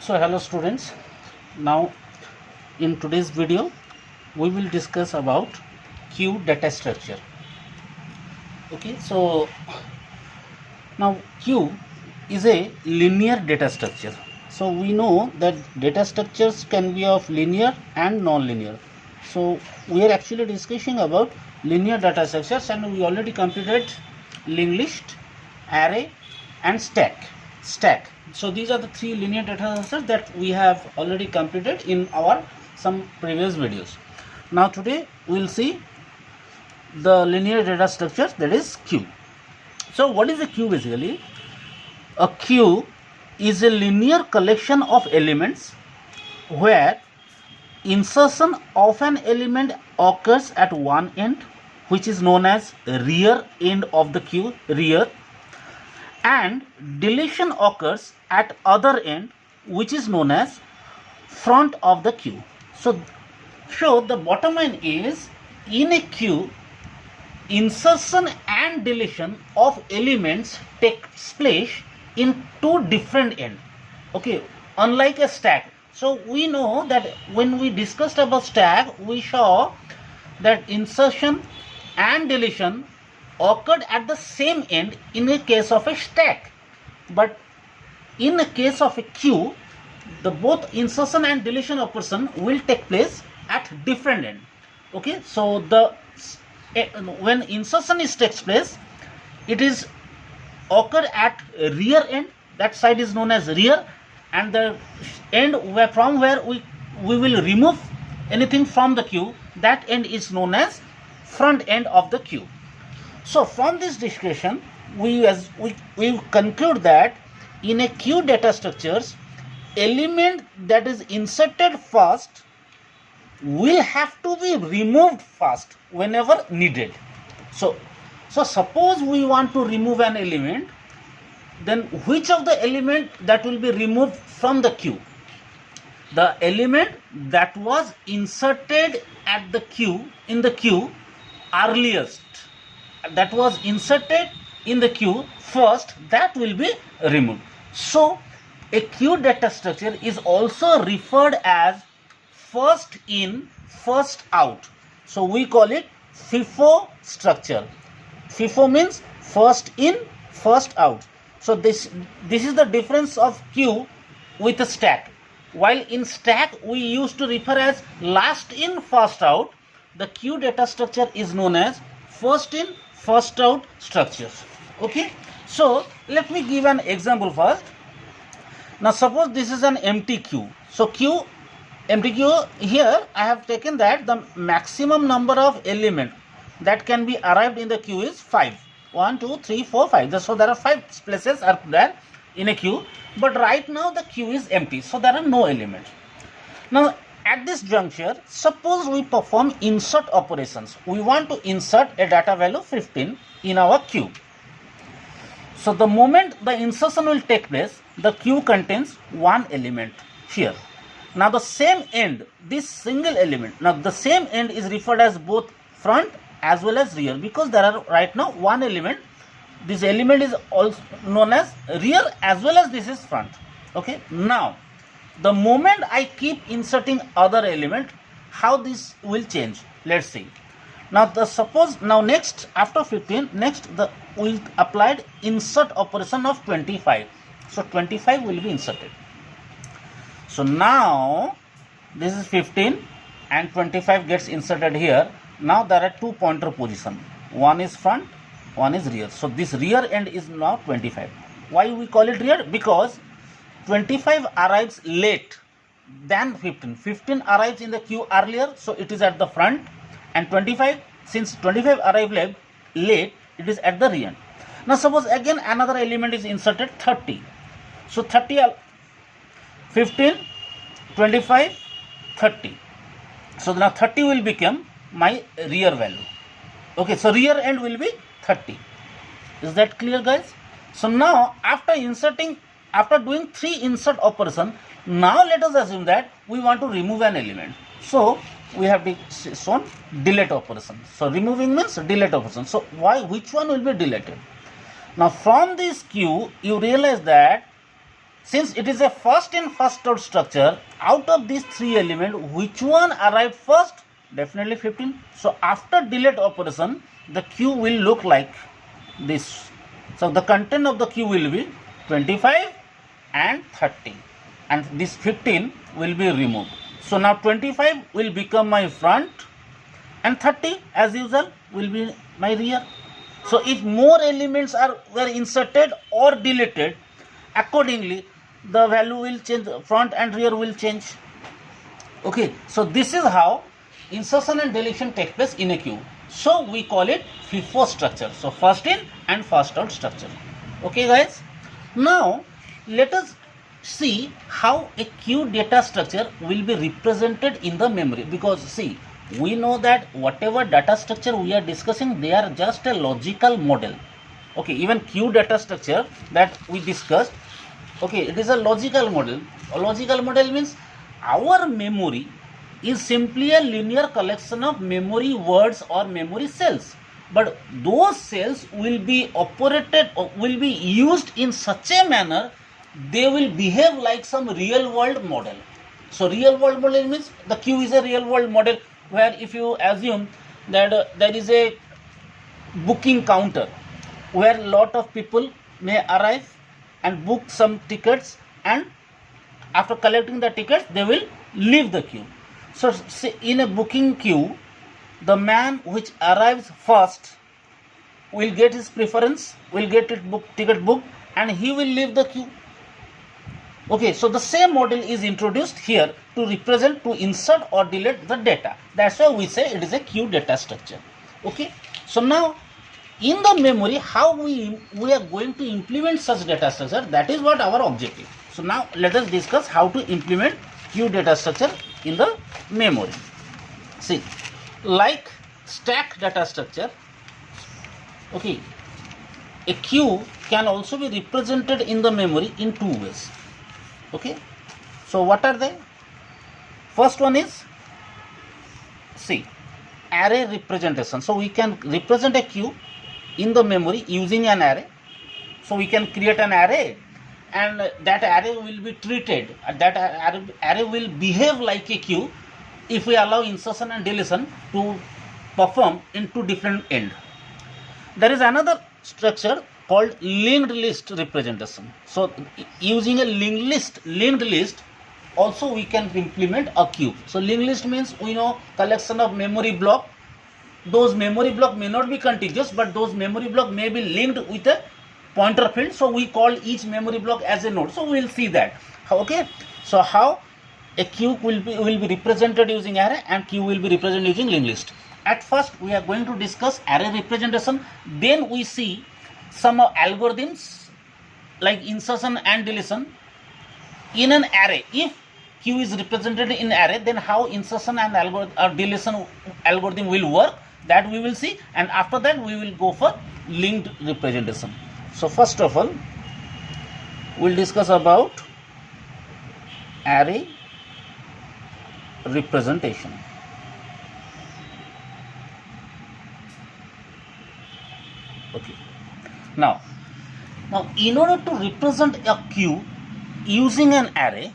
So hello students, now in today's video we will discuss about queue data structure. Okay, so now queue is a linear data structure. So we know that data structures can be of linear and non-linear. So we are actually discussing about linear data structures, and we already completed linked list, array and stack. So these are the three linear data structures that we have already completed in our some previous videos. Now today we will see the linear data structure, that is queue. So what is a queue basically? A queue is a linear collection of elements where insertion of an element occurs at one end, which is known as rear end of the queue, rear, and deletion occurs at other end, which is known as front of the queue. So the bottom line is, in a queue, insertion and deletion of elements takes place in two different ends. Okay, unlike a stack. So we know that when we discussed about stack, we saw that insertion and deletion occurred at the same end in a case of a stack, but in a case of a queue, the both insertion and deletion operation will take place at different end. Okay, so when insertion takes place, it is occur at rear end, that side is known as rear, and the end from where we will remove anything from the queue, that end is known as front end of the queue. So from this discussion we conclude that in a queue data structures, element that is inserted first will have to be removed first whenever needed. So suppose we want to remove an element, then which of the element that will be removed from the queue? The element that was inserted at the queue, in the queue earliest, that was inserted in the queue first, that will be removed. So a queue data structure is also referred as first in first out. So we call it FIFO structure. FIFO means first in first out. So this is the difference of queue with a stack. While in stack we used to refer as last in first out, the queue data structure is known as first in first out structures. Okay, so let me give an example first. Now suppose this is an empty queue. So empty queue, here I have taken that the maximum number of element that can be arrived in the queue is 5. 1, 2, 3, 4, 5. So there are 5 places are there in a queue, but right now the queue is empty, so there are no elements. Now at this juncture, suppose we perform insert operations. We want to insert a data value 15 in our queue. So the moment the insertion will take place, the queue contains one element here. Now the same end, this single element, now the same end is referred as both front as well as rear, because there are right now one element. This element is also known as rear as well as this is front. Okay, now the moment I keep inserting other element, how this will change, let's see. Now suppose now next after 15, next we applied insert operation of 25. So 25 will be inserted. So now this is 15 and 25 gets inserted here. Now there are two pointer position, one is front, one is rear. So this rear end is now 25. Why we call it rear? Because 25 arrives late than 15. 15 arrives in the queue earlier, so it is at the front, and 25, since 25 arrived late, it is at the rear. Now suppose again another element is inserted, 30. So 30, 15, 25, 30. So now 30 will become my rear value. Okay, so rear end will be 30. Is that clear, guys? So now after doing 3 insert operation, now let us assume that we want to remove an element. So we have shown delete operation. So removing means delete operation. So which one will be deleted? Now from this queue, you realize that since it is a first in first out structure, out of these three elements, which one arrived first? Definitely 15. So after delete operation, the queue will look like this. So the content of the queue will be 25 and 30, and this 15 will be removed. So now 25 will become my front and 30 as usual will be my rear. So if more elements were inserted or deleted, accordingly the value will change, front and rear will change. Okay, so this is how insertion and deletion take place in a queue. So we call it FIFO structure. So first in and first out structure. Okay guys, now let us see how a queue data structure will be represented in the memory, because see, we know that whatever data structure we are discussing, they are just a logical model. Okay, even queue data structure that we discussed, okay, it is a logical model. A logical model means our memory is simply a linear collection of memory words or memory cells, but those cells will be operated or will be used in such a manner they will behave like some real world model. So real world model means the queue is a real world model, where if you assume that there is a booking counter where lot of people may arrive and book some tickets, and after collecting the tickets they will leave the queue. So say in a booking queue, the man which arrives first will get his preference, will get it ticket booked, and he will leave the queue. Okay, so the same model is introduced here to represent, to insert or delete the data. That's why we say it is a queue data structure. Okay, so now in the memory, how we are going to implement such data structure, that is what our objective. So now let us discuss how to implement queue data structure in the memory. See, like stack data structure, okay, a queue can also be represented in the memory in two ways. Okay, so what are they? First one is, see, array representation. So we can represent a queue in the memory using an array. So we can create an array, and that array will be treated, that array will behave like a queue if we allow insertion and deletion to perform in two different ends. There is another structure called linked list representation. So using a linked list also we can implement a queue. So linked list means, we know, collection of memory block. Those memory block may not be contiguous, but those memory block may be linked with a pointer field. So we call each memory block as a node. So we will see that. Okay, so how a queue will be represented using array and queue will be represented using linked list. At first we are going to discuss array representation, then we see some algorithms like insertion and deletion in an array. If queue is represented in array, then how insertion and deletion algorithm will work, that we will see, and after that we will go for linked representation. So first of all, we'll discuss about array representation. Okay, now in order to represent a queue using an array,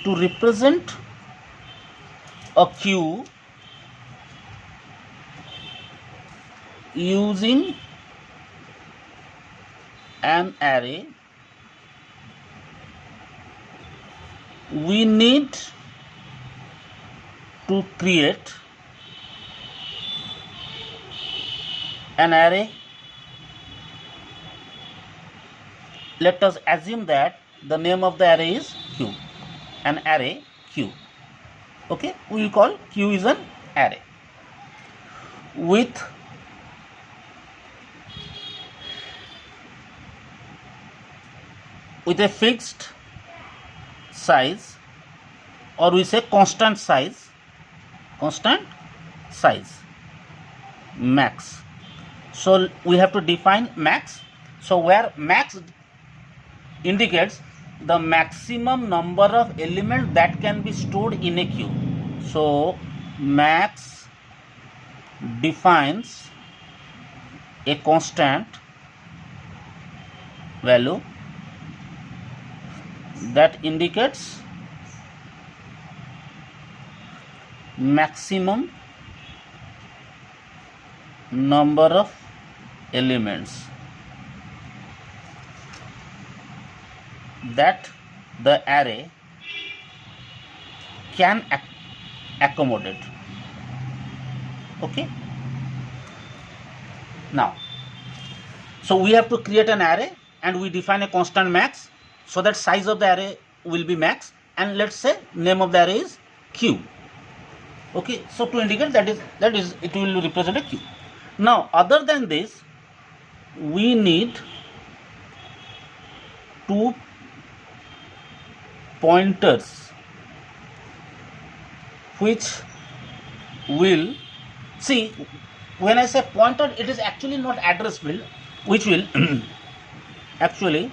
to represent a queue using an array, we need to create an array. Let us assume that the name of the array is Q, an array Q. Okay, we will call Q is an array with a fixed size, or we say constant size, max. So we have to define max. So where max indicates the maximum number of elements that can be stored in a queue. So max defines a constant value that indicates maximum number of elements that the array can accommodate. Okay, now so we have to create an array and we define a constant max, so that size of the array will be max, and let's say name of the array is q. Okay, so to indicate that is it will represent a q. Now other than this, we need two pointers which will, see, when I say pointer, it is actually not address field, which will actually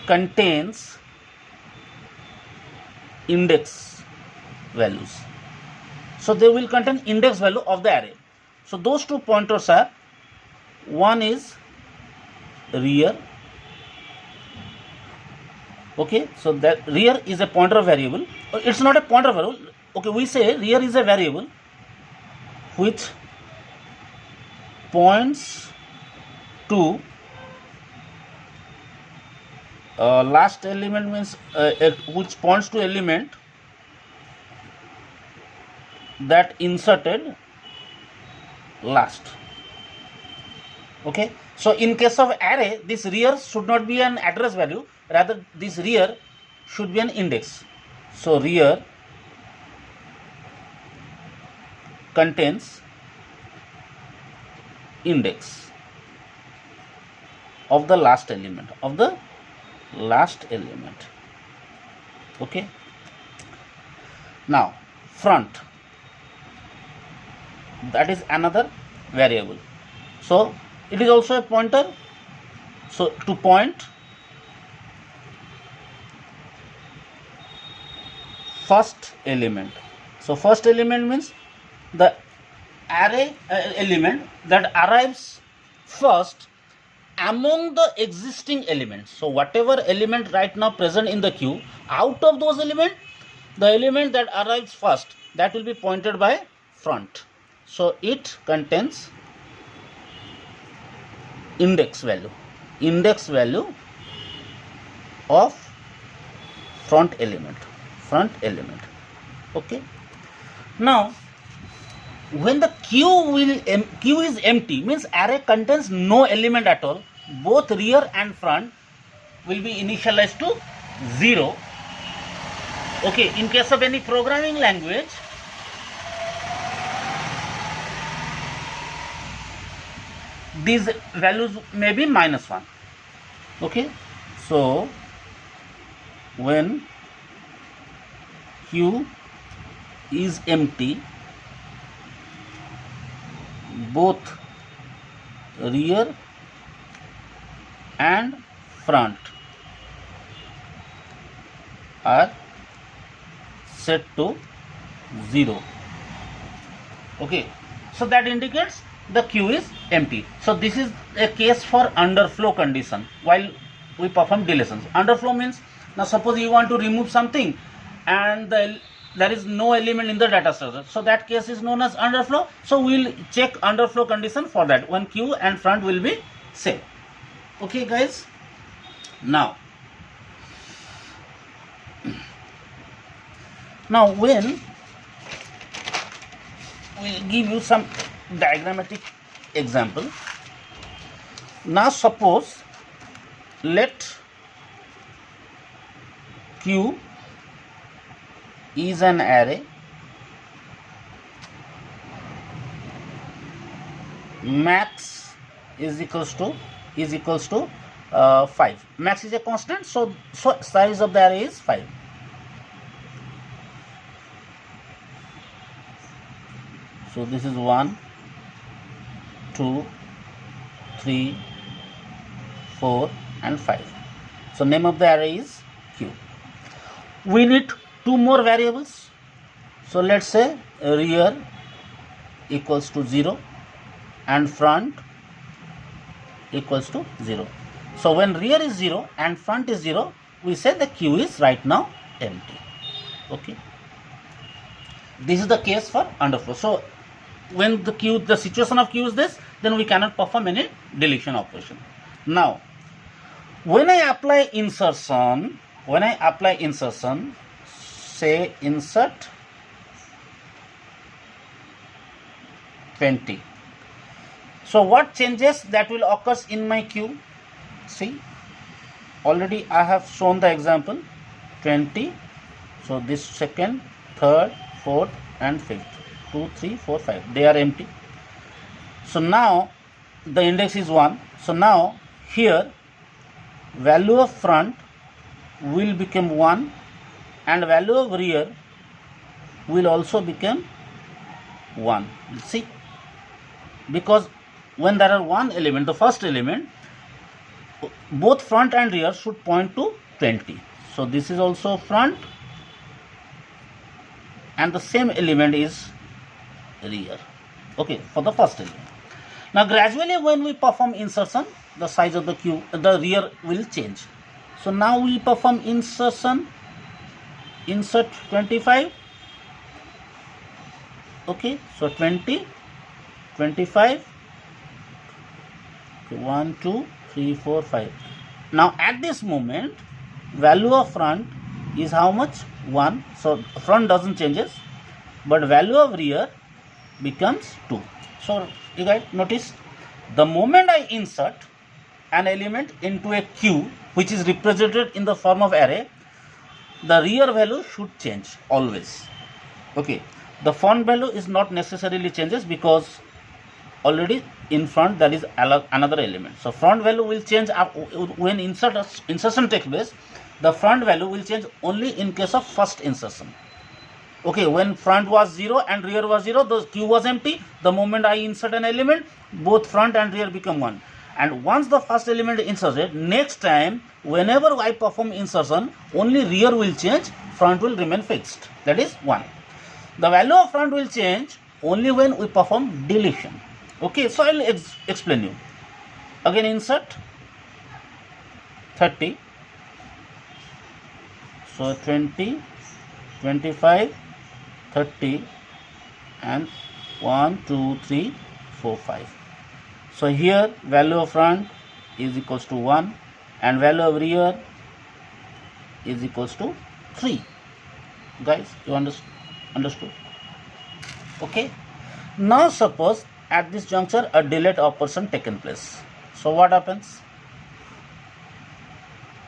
contains index values. So they will contain index value of the array. So those two pointers are, one is rear. Okay, so that rear is a pointer variable. It's not a pointer variable. Okay, we say rear is a variable which points to last element, means which points to element that inserted last. Okay, so in case of array, this rear should not be an address value, rather this rear should be an index. So rear contains index of the last element, Okay, now front, that is another variable, so it is also a pointer. So to point first element, so first element means the array element that arrives first among the existing elements. So whatever element right now present in the queue, out of those elements, the element that arrives first, that will be pointed by front. So it contains index value of front element. Okay, now when the queue is empty, means array contains no element at all, both rear and front will be initialized to 0. Okay, in case of any programming language, these values may be -1. Okay, so when queue is empty, both rear and front are set to 0. Okay, so that indicates the queue is empty. So this is a case for underflow condition while we perform deletions. Underflow means, now suppose you want to remove something and there is no element in the data structure, so that case is known as underflow. So we will check underflow condition for that when queue and front will be same. Okay guys, now when we'll give you some diagrammatic example. Now suppose let Q is an array, max is equals to 5. Max is a constant, so size of the array is 5. So this is 1, 2, 3, 4 and 5. So name of the array is Q. We need two more variables. So let's say rear equals to 0 and front equals to 0. So when rear is 0 and front is 0, we say the queue is right now empty. Okay. This is the case for underflow. So when the situation of queue is this, then we cannot perform any deletion operation. Now, when I apply insertion, say insert 20. So what changes that will occur in my queue? See, already I have shown the example 20. So this second, third, fourth and fifth, 2, 3, 4, 5, they are empty. So now the index is 1. So now here value of front will become 1 and value of rear will also become 1. See, because when there are one element, the first element, both front and rear should point to 20. So this is also front and the same element is rear. Okay, for the first element. Now gradually when we perform insertion, the size of the queue, the rear will change. So now we perform insertion, insert 25. Okay, so 20, 25, 1, 2, 3, 4, 5. Now at this moment, value of front is how much? 1. So front doesn't changes, but value of rear becomes 2. So you guys notice, the moment I insert an element into a queue which is represented in the form of array, the rear value should change always. Okay, the front value is not necessarily changes because already in front there is another element. So front value will change when insertion takes place. The front value will change only in case of first insertion. Okay, when front was 0 and rear was 0, the queue was empty. The moment I insert an element, both front and rear become 1. And once the first element is inserted, next time whenever I perform insertion, only rear will change, front will remain fixed. That is 1. The value of front will change only when we perform deletion. Okay, so I will explain you. Again insert 30. So 20, 25, 30 and 1, 2, 3, 4, 5. So here value of front is equals to 1 and value of rear is equals to 3. Guys, you understood? Okay. Now suppose at this juncture a delete operation taken place. So what happens?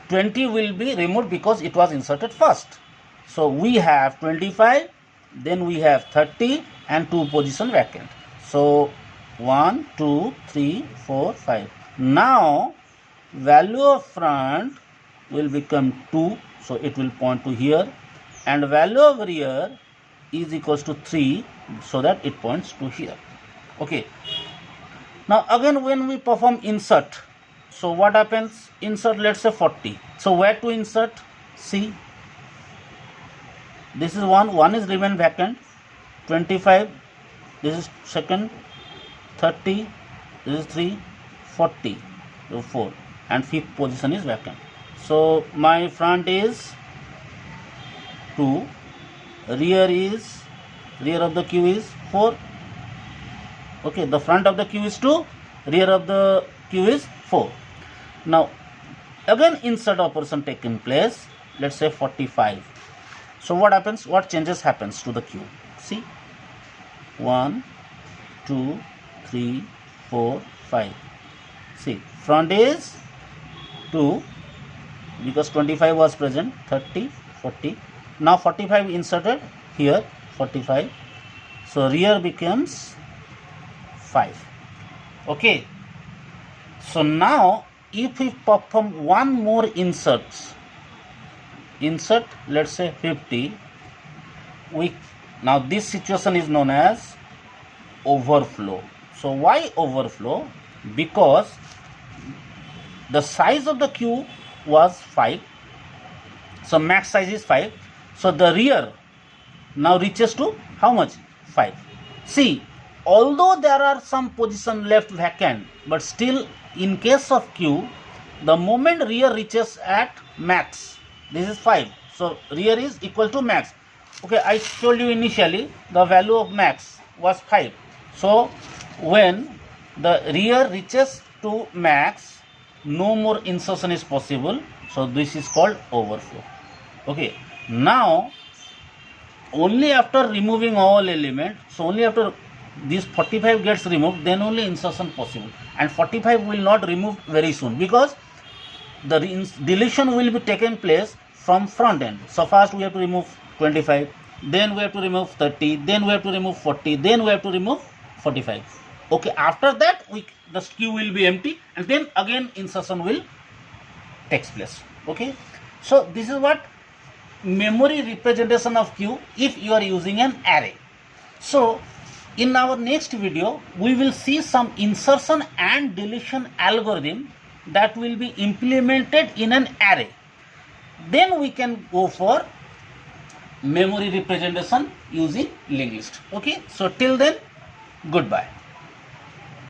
20 will be removed because it was inserted first. So we have 25, then we have 30 and 2 position vacant. So 1, 2, 3, 4, 5. Now value of front will become 2, so it will point to here, and value of rear is equals to 3, so that it points to here. Okay. Now again when we perform insert, so what happens? Insert, let's say 40. So where to insert? See, this is 1 is remain vacant, 25, this is second, 30, this is 3, 40, so 4, and fifth position is vacant. So my front is 2, rear of the queue is 4. Okay, the front of the queue is 2, rear of the queue is 4. Now again insert operation taken place, let's say 45. So what happens? What changes happens to the queue? See, 1, 2, 3, 4, 5. See, front is 2 because 25 was present, 30, 40. Now 45 inserted here, 45. So rear becomes 5. Okay. So now if we perform one more insert, let's say 50, now this situation is known as overflow. So why overflow? Because the size of the queue was 5, so max size is 5, so the rear now reaches to how much? 5. See, although there are some position left vacant, but still in case of queue the moment rear reaches at max, this is 5, so rear is equal to max. Okay, I told you initially the value of max was 5. So when the rear reaches to max, no more insertion is possible, so this is called overflow. Okay, now only after removing all elements, so only after this 45 gets removed, then only insertion possible, and 45 will not remove very soon because the deletion will be taken place from front end. So first we have to remove 25, then we have to remove 30, then we have to remove 40, then we have to remove 45. Okay, after that the queue will be empty, and then again insertion will takes place. Okay, so this is what memory representation of queue if you are using an array. So in our next video we will see some insertion and deletion algorithm that will be implemented in an array. Then we can go for memory representation using linked list. Okay, so till then, goodbye.